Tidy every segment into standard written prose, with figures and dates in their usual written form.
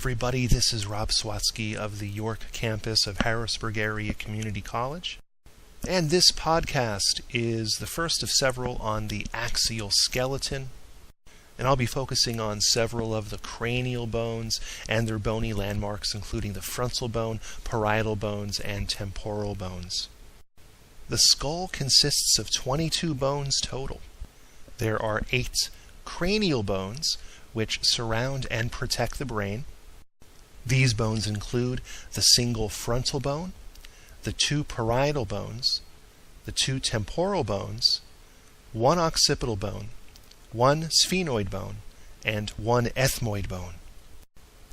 everybody. This is Rob Swatsky of the York campus of Harrisburg Area Community College. And this podcast is the first of several on the axial skeleton. And I'll be focusing on several of the cranial bones and their bony landmarks, including the frontal bone, parietal bones, and temporal bones. The skull consists of 22 bones total. There are 8 cranial bones, which surround and protect the brain. These bones include the single frontal bone, the 2 parietal bones, the 2 temporal bones, 1 occipital bone, 1 sphenoid bone, and 1 ethmoid bone.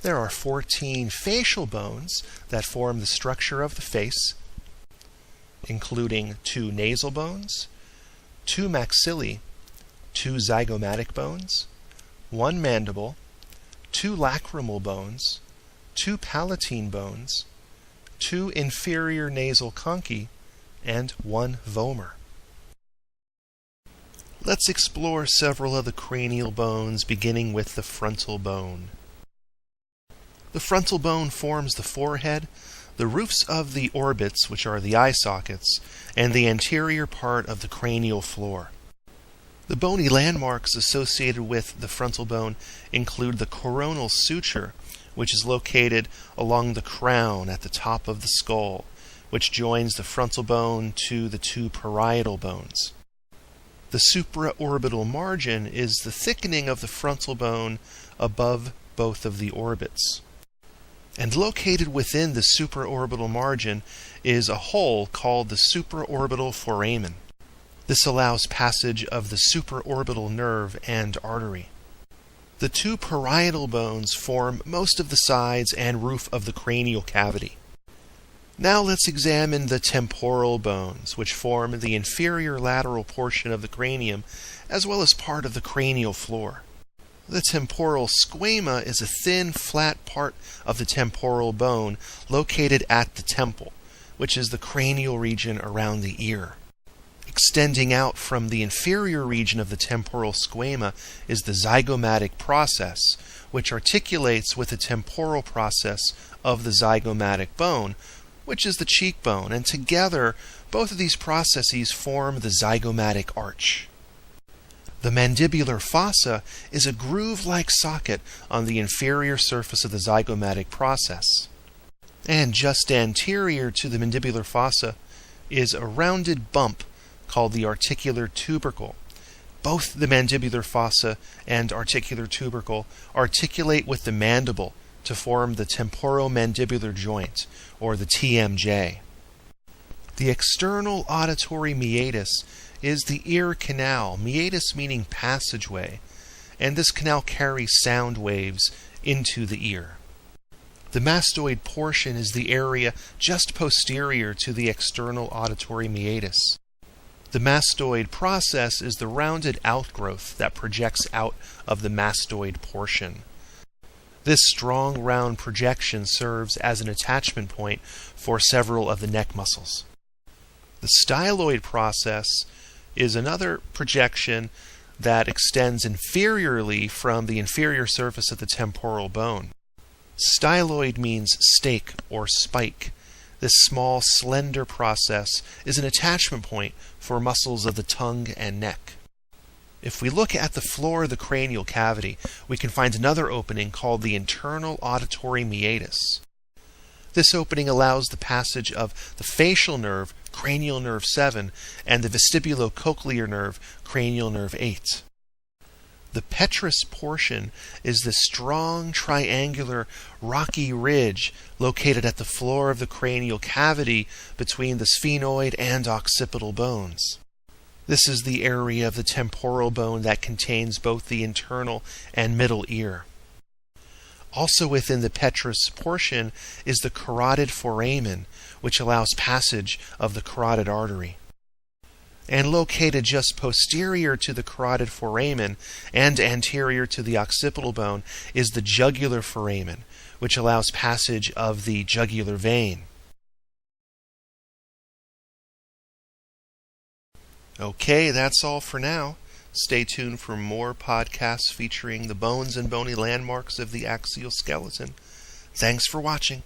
There are 14 facial bones that form the structure of the face, including 2 nasal bones, 2 maxillae, 2 zygomatic bones, 1 mandible, 2 lacrimal bones, 2 palatine bones, 2 inferior nasal conchae, and 1 vomer. Let's explore several of the cranial bones, beginning with the frontal bone. The frontal bone forms the forehead, the roofs of the orbits, which are the eye sockets, and the anterior part of the cranial floor. The bony landmarks associated with the frontal bone include the coronal suture, which is located along the crown at the top of the skull, which joins the frontal bone to the 2 parietal bones. The supraorbital margin is the thickening of the frontal bone above both of the orbits. And located within the supraorbital margin is a hole called the supraorbital foramen. This allows passage of the supraorbital nerve and artery. The 2 parietal bones form most of the sides and roof of the cranial cavity. Now let's examine the temporal bones, which form the inferior lateral portion of the cranium, as well as part of the cranial floor. The temporal squama is a thin, flat part of the temporal bone located at the temple, which is the cranial region around the ear. Extending out from the inferior region of the temporal squama is the zygomatic process, which articulates with the temporal process of the zygomatic bone, which is the cheekbone, and together both of these processes form the zygomatic arch. The mandibular fossa is a groove-like socket on the inferior surface of the zygomatic process. And just anterior to the mandibular fossa is a rounded bump called the articular tubercle. Both the mandibular fossa and articular tubercle articulate with the mandible to form the temporomandibular joint, or the TMJ. The external auditory meatus is the ear canal, meatus meaning passageway, and this canal carries sound waves into the ear. The mastoid portion is the area just posterior to the external auditory meatus. The mastoid process is the rounded outgrowth that projects out of the mastoid portion. This strong round projection serves as an attachment point for several of the neck muscles. The styloid process is another projection that extends inferiorly from the inferior surface of the temporal bone. Styloid means stake or spike. This small, slender process is an attachment point for muscles of the tongue and neck. If we look at the floor of the cranial cavity, we can find another opening called the internal auditory meatus. This opening allows the passage of the facial nerve, cranial nerve 7, and the vestibulocochlear nerve, cranial nerve 8. The petrous portion is the strong, triangular, rocky ridge located at the floor of the cranial cavity between the sphenoid and occipital bones. This is the area of the temporal bone that contains both the internal and middle ear. Also within the petrous portion is the carotid foramen, which allows passage of the carotid artery. And located just posterior to the carotid foramen and anterior to the occipital bone is the jugular foramen, which allows passage of the jugular vein. Okay, that's all for now. Stay tuned for more podcasts featuring the bones and bony landmarks of the axial skeleton. Thanks for watching.